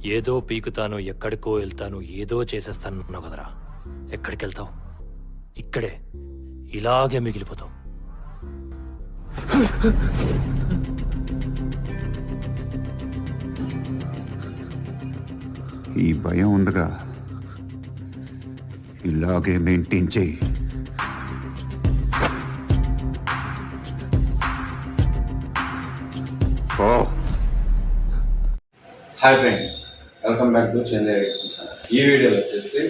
ఏదో పీకుతాను, ఎక్కడికో వెళ్తాను, ఏదో చేసేస్తానన్నావు కదరా. ఎక్కడికెళ్తావు? ఇక్కడే ఇలాగే మిగిలిపోతావు. ఈ భయం ఉందిగా, ఇలాగే మెయింటైన్ చేయి. Hi friends, welcome back to Chennai. ఈ వీడియోలో వచ్చేసి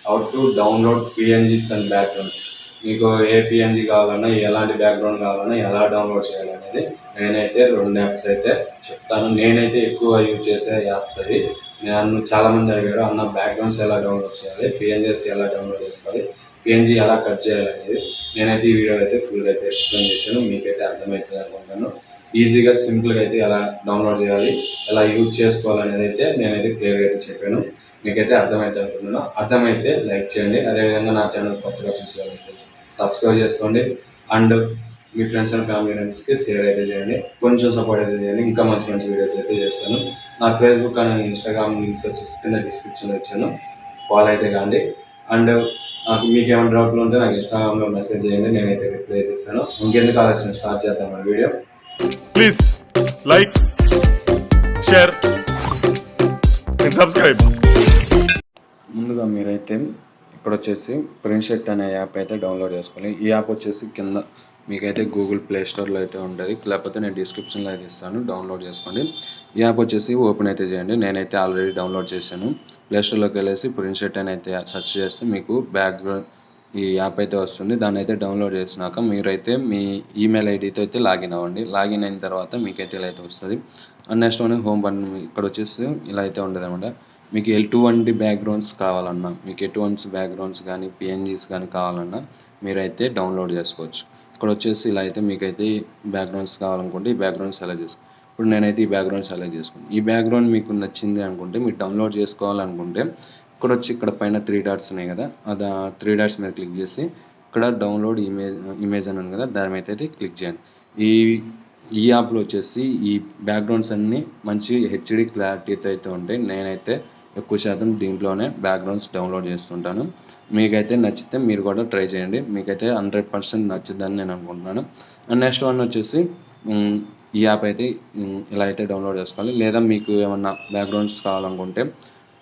how to download PNGs and backgrounds. మీకు ఏ పిఎన్జీ కావాలన్నా, ఎలాంటి బ్యాక్గ్రౌండ్ కావాలన్నా ఎలా డౌన్లోడ్ చేయాలనేది నేనైతే 2 యాప్స్ అయితే చెప్తాను. నేనైతే ఎక్కువ యూజ్ చేసే యాప్స్ అవి. నన్ను చాలామంది అడిగారు, అన్న బ్యాక్గ్రౌండ్స్ ఎలా డౌన్లోడ్ చేయాలి, పిఎన్జీస్ ఎలా డౌన్లోడ్ చేసుకోవాలి, పిఎన్జీ ఎలా కట్ చేయాలనేది నేనైతే ఈ వీడియోలో అయితే ఫుల్గా అయితే ఎక్స్ప్లెయిన్ చేశాను. మీకైతే అర్థమవుతుంది అనుకుంటాను. ఈజీగా సింపుల్గా అయితే ఎలా డౌన్లోడ్ చేయాలి, ఎలా యూజ్ చేసుకోవాలనేది అయితే నేనైతే క్లియర్గా అయితే చెప్పాను. మీకైతే అర్థమైతే అనుకుంటున్నాను. అర్థమైతే లైక్ చేయండి. అదేవిధంగా నా ఛానల్ కొత్తగా చూసేవాళ్ళైతే సబ్స్క్రైబ్ చేసుకోండి. And me friends and family మెంబర్స్కి షేర్ అయితే చేయండి. కొంచెం సపోర్ట్ అయితే చేయండి. ఇంకా మంచి మంచి వీడియోస్ అయితే చేస్తాను. నా ఫేస్బుక్ అండ్ ఇన్స్టాగ్రామ్ లింక్స్ వచ్చేసి కింద డిస్క్రిప్షన్లో ఇచ్చాను, ఫాలో అయితే కాండి. అండ్ నాకు మీకు ఏమైనా డౌట్లు ఉంటే నాకు ఇన్స్టాగ్రామ్లో మెసేజ్ చేయండి, నేనైతే రిప్లై అయితే ఇస్తాను. ఇంకెందుకు ఆలస్యం, స్టార్ట్ చేద్దాం మన video. Please like, share and subscribe. ముందుగా మీరైతే ఇక్కడ వచ్చేసి ప్రింట్షెట్ అనే యాప్ అయితే డౌన్లోడ్ చేసుకోవాలి. ఈ యాప్ వచ్చేసి కింద మీకైతే గూగుల్ ప్లే స్టోర్లో అయితే ఉంటుంది, లేకపోతే నేను డిస్క్రిప్షన్లో అయితే ఇస్తాను, డౌన్లోడ్ చేసుకోండి. ఈ యాప్ వచ్చేసి ఓపెన్ అయితే చేయండి. నేనైతే ఆల్రెడీ డౌన్లోడ్ చేశాను. ప్లే స్టోర్లోకి వెళ్ళేసి ప్రింట్షెట్ అని అయితే సెర్చ్ చేస్తే మీకు బ్యాక్గ్రౌండ్ ఈ యాప్ అయితే వస్తుంది. దాన్ని అయితే డౌన్లోడ్ చేసినాక మీరైతే మీ ఈమెయిల్ ఐడితో అయితే లాగిన్ అవ్వండి. లాగిన్ అయిన తర్వాత మీకైతే ఇలా అయితే వస్తుంది. అండ్ నెక్స్ట్ హోమ్ బటన్ ఇక్కడ వచ్చేసి ఇలా అయితే ఉంటుంది అనమాట. మీకు ఎటువంటి బ్యాక్గ్రౌండ్స్ కావాలన్నా, మీకు ఎటువంటి బ్యాక్గ్రౌండ్స్ కానీ పిఎన్జీస్ కానీ కావాలన్నా మీరైతే డౌన్లోడ్ చేసుకోవచ్చు. ఇక్కడ వచ్చేసి ఇలా అయితే మీకైతే బ్యాక్గ్రౌండ్స్ కావాలనుకుంటే ఈ బ్యాక్గ్రౌండ్ సెలెక్ట్ చేసుకో. ఇప్పుడు నేనైతే ఈ బ్యాక్గ్రౌండ్ సెలెక్ట్ చేసుకున్నాను. ఈ బ్యాక్గ్రౌండ్ మీకు నచ్చింది అనుకుంటే, మీరు డౌన్లోడ్ చేసుకోవాలనుకుంటే ఇక్కడ వచ్చి ఇక్కడ పైన 3 డాట్స్ ఉన్నాయి కదా, అది 3 డాట్స్ మీద క్లిక్ చేసి ఇక్కడ డౌన్లోడ్ ఇమేజ్ అని ఉంది కదా, దాని మీద అయితే క్లిక్ చేయండి. ఈ యాప్లో వచ్చేసి ఈ బ్యాక్గ్రౌండ్స్ అన్నీ మంచి హెచ్డి క్లారిటీతో అయితే ఉంటాయి. నేనైతే ఎక్కువ శాతం దీంట్లోనే బ్యాక్గ్రౌండ్స్ డౌన్లోడ్ చేస్తుంటాను. మీకైతే నచ్చితే మీరు కూడా ట్రై చేయండి. మీకైతే 100% నచ్చుద్దని నేను అనుకుంటున్నాను. అండ్ నెక్స్ట్ వన్ వచ్చేసి ఈ యాప్ అయితే ఇలా అయితే డౌన్లోడ్ చేసుకోవాలి. లేదా మీకు ఏమన్నా బ్యాక్గ్రౌండ్స్ కావాలనుకుంటే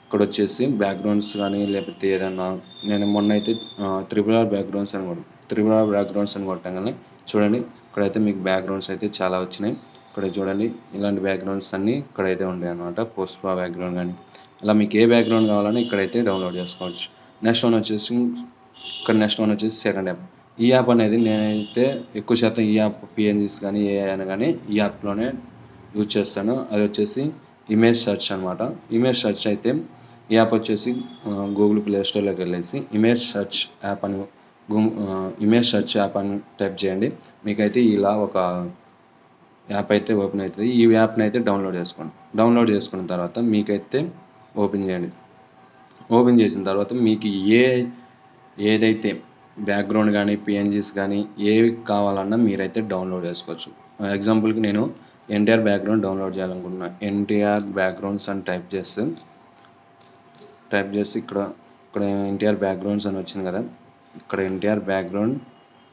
ఇక్కడ వచ్చేసి బ్యాక్గ్రౌండ్స్ కానీ, లేకపోతే ఏదైనా నేను మొన్న అయితే త్రిపుల్ బ్యాక్గ్రౌండ్స్ అని కొట్టాం కానీ చూడండి, ఇక్కడైతే మీకు బ్యాక్గ్రౌండ్స్ అయితే చాలా వచ్చినాయి. ఇక్కడ చూడండి, ఇలాంటి బ్యాక్గ్రౌండ్స్ అన్నీ ఇక్కడైతే ఉంటాయి అన్నమాట. పుష్ప బ్యాక్గ్రౌండ్ కానీ అలా మీకు ఏ బ్యాక్గ్రౌండ్ కావాలని ఇక్కడైతే డౌన్లోడ్ చేసుకోవచ్చు. నెక్స్ట్ వన్ వచ్చేసి సెకండ్ యాప్. ఈ యాప్ అనేది నేనైతే ఎక్కువ శాతం ఈ యాప్ పిఎన్జీస్ కానీ ఏ అయినా కానీ ఈ యాప్లోనే యూజ్ చేస్తాను. అది వచ్చేసి ఇమేజ్ సెర్చ్ అనమాట. ఇమేజ్ సెర్చ్ అయితే ఈ యాప్ వచ్చేసి గూగుల్ ప్లే స్టోర్లోకి వెళ్ళేసి ఇమేజ్ సెర్చ్ యాప్ అని టైప్ చేయండి. మీకైతే ఇలా ఒక యాప్ అయితే ఓపెన్ అవుతుంది. ఈ యాప్ని అయితే డౌన్లోడ్ చేసుకోండి. డౌన్లోడ్ చేసుకున్న తర్వాత మీకైతే ఓపెన్ చేయండి. ఓపెన్ చేసిన తర్వాత మీకు ఏదైతే బ్యాక్గ్రౌండ్ కానీ పిఎన్జీస్ కానీ ఏవి కావాలన్నా మీరైతే డౌన్లోడ్ చేసుకోవచ్చు. ఎగ్జాంపుల్కి నేను ఎన్టీఆర్ బ్యాక్గ్రౌండ్ డౌన్లోడ్ చేయాలనుకుంటున్నాను. ఎన్టీఆర్ బ్యాక్గ్రౌండ్స్ అని టైప్ చేసి ఇక్కడ ఎన్టీఆర్ బ్యాక్గ్రౌండ్స్ అని వచ్చింది కదా, ఇక్కడ ఎన్టీఆర్ బ్యాక్గ్రౌండ్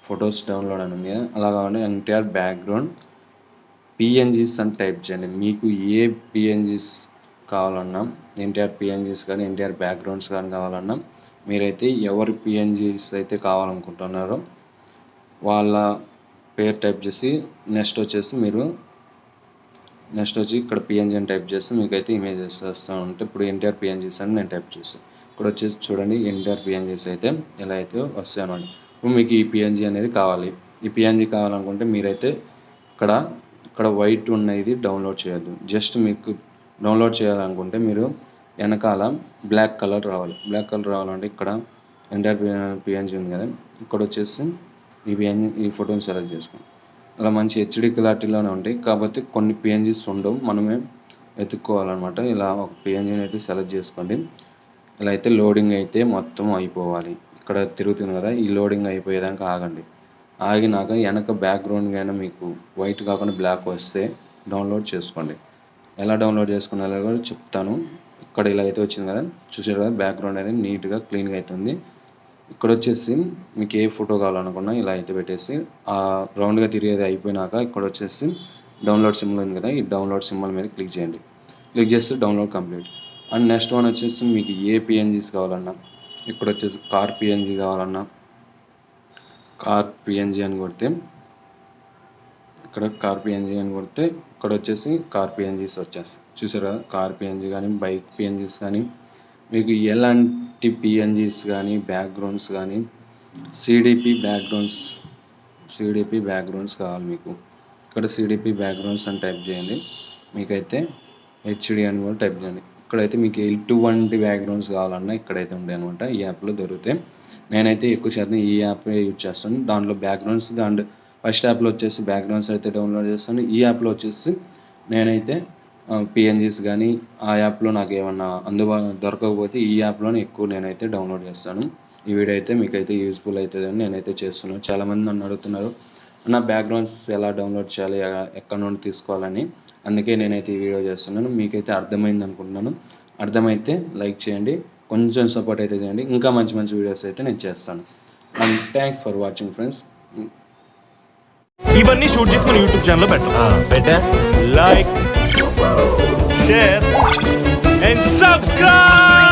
ఫొటోస్ డౌన్లోడ్ అని ఉంది కదా, అలా కావాలి ఎన్టీఆర్ బ్యాక్గ్రౌండ్ పిఎన్జీస్ అని టైప్ చేయండి. మీకు ఏ పిఎన్జీస్ కావాలన్నా, ఎన్టీఆర్ పిఎన్జీస్ కానీ ఎన్టీఆర్ బ్యాక్గ్రౌండ్స్ కానీ కావాలన్నా మీరైతే ఎవరి పిఎన్జీస్ అయితే కావాలనుకుంటున్నారో వాళ్ళ పేరు టైప్ చేసి నెక్స్ట్ వచ్చి ఇక్కడ పిఎన్జీ అని టైప్ చేస్తే మీకైతే ఇమేజెస్ వస్తూ ఉంటాయి. ఇప్పుడు ఎన్టీఆర్ పిఎన్జీస్ అని నేను టైప్ చేస్తాను. ఇక్కడ వచ్చేసి చూడండి, ఎన్టీఆర్ పిఎన్జీస్ అయితే ఇలా అయితే వస్తాయి అన్నమాట. ఇప్పుడు మీకు ఈ పిఎన్జీ అనేది కావాలి. ఈ పిఎన్జీ కావాలనుకుంటే మీరైతే ఇక్కడ వైట్ ఉన్నది డౌన్లోడ్ చేయొద్దు. జస్ట్ మీకు డౌన్లోడ్ చేయాలనుకుంటే మీరు వెనకాల బ్లాక్ కలర్ రావాలంటే ఇక్కడ ఎన్టీఆర్ పిఎన్జీ ఉంది కదా, ఇక్కడ వచ్చేసి ఈ ఫోటోని సెలెక్ట్ చేసుకోండి. అలా మంచి హెచ్డి క్లారిటీలోనే ఉంటాయి, కాబట్టి కొన్ని పిఎన్జీస్ ఉండవు, మనమే వెతుక్కోవాలన్నమాట. ఇలా ఒక పిఎన్జీని అయితే సెలెక్ట్ చేసుకోండి. ఇలా అయితే లోడింగ్ అయితే మొత్తం అయిపోవాలి. ఇక్కడ తిరుగుతుంది కదా, ఈ లోడింగ్ అయిపోయేదాకా ఆగండి. ఆగినాక వెనక బ్యాక్గ్రౌండ్ కానీ మీకు వైట్ కాకుండా బ్లాక్ వస్తే డౌన్లోడ్ చేసుకోండి. ఎలా డౌన్లోడ్ చేసుకునేలా కూడా చెప్తాను. ఇక్కడ ఇలా అయితే వచ్చింది కదా, చూసారు కదా బ్యాక్గ్రౌండ్ అనేది నీట్గా క్లీన్గా అవుతుంది. ఇక్కడ వచ్చేసి మీకు ఏ ఫోటో కావాలనుకున్నా ఇలా అయితే పెట్టేసి ఆ రౌండ్గా తిరిగేది అయిపోయినాక ఇక్కడ వచ్చేసి డౌన్లోడ్ సింబల్ ఉంది కదా, ఈ డౌన్లోడ్ సింబల్ మీద క్లిక్ చేయండి. క్లిక్ చేస్తే download complete. And next one వచ్చేసి మీకు ఏ పిఎన్జీస్ కావాలన్నా ఇక్కడ వచ్చేసి కార్ పిఎన్జీ కావాలన్నా కార్ పిఎన్జీ అని కొడితే ఇక్కడ కార్ పిఎన్జీ అని కొడితే ఇక్కడ వచ్చేసి కార్ పిఎన్జీస్ వచ్చేస్తాయి. చూసారు కదా, కార్ పిఎన్జీ కానీ బైక్ పిఎన్జీస్ కానీ మీకు ఎలాంటి పిఎన్జీస్ కానీ బ్యాక్గ్రౌండ్స్ కానీ సిడిపి బ్యాక్గ్రౌండ్స్ కావాలి మీకు. ఇక్కడ సిడిపి బ్యాక్గ్రౌండ్స్ అని టైప్ చేయండి. మీకైతే హెచ్డి అని కూడా టైప్ చేయండి. ఇక్కడైతే మీకు ఎటువంటి బ్యాక్గ్రౌండ్స్ కావాలన్నా ఇక్కడైతే ఉంటాయి అనమాట, ఈ యాప్లో దొరుకుతాయి. నేనైతే ఎక్కువ శాతం ఈ యాప్ యూజ్ చేస్తాను. దాంట్లో బ్యాక్గ్రౌండ్స్ అండ్ ఫస్ట్ యాప్లో వచ్చేసి బ్యాక్గ్రౌండ్స్ అయితే డౌన్లోడ్ చేస్తాను. ఈ యాప్లో వచ్చేసి నేనైతే పిఎన్జీస్ కానీ ఆ యాప్లో నాకు ఏమన్నా దొరకకపోతే ఈ యాప్లోనే ఎక్కువ నేనైతే డౌన్లోడ్ చేస్తాను. ఈ వీడియో అయితే మీకైతే యూజ్ఫుల్ అవుతుందని నేనైతే చేస్తున్నాను. చాలామంది నన్ను అడుగుతున్నారు నా బ్యాక్గ్రౌండ్స్ ఎలా డౌన్లోడ్ చేయాలి, ఎక్కడ నుండి తీసుకోవాలని. అందుకే నేనైతే ఈ వీడియో చేస్తున్నాను. మీకైతే అర్థమైంది అనుకుంటున్నాను. అర్థమైతే లైక్ చేయండి, కొంచెం సపోర్ట్ అయితే చేయండి. ఇంకా మంచి మంచి వీడియోస్ అయితే నేను చేస్తాను. And thanks for watching friends. ఇవన్నీ షూట్ చేసి మన యూట్యూబ్ ఛానల్లో పెట్టా. Like, share and subscribe.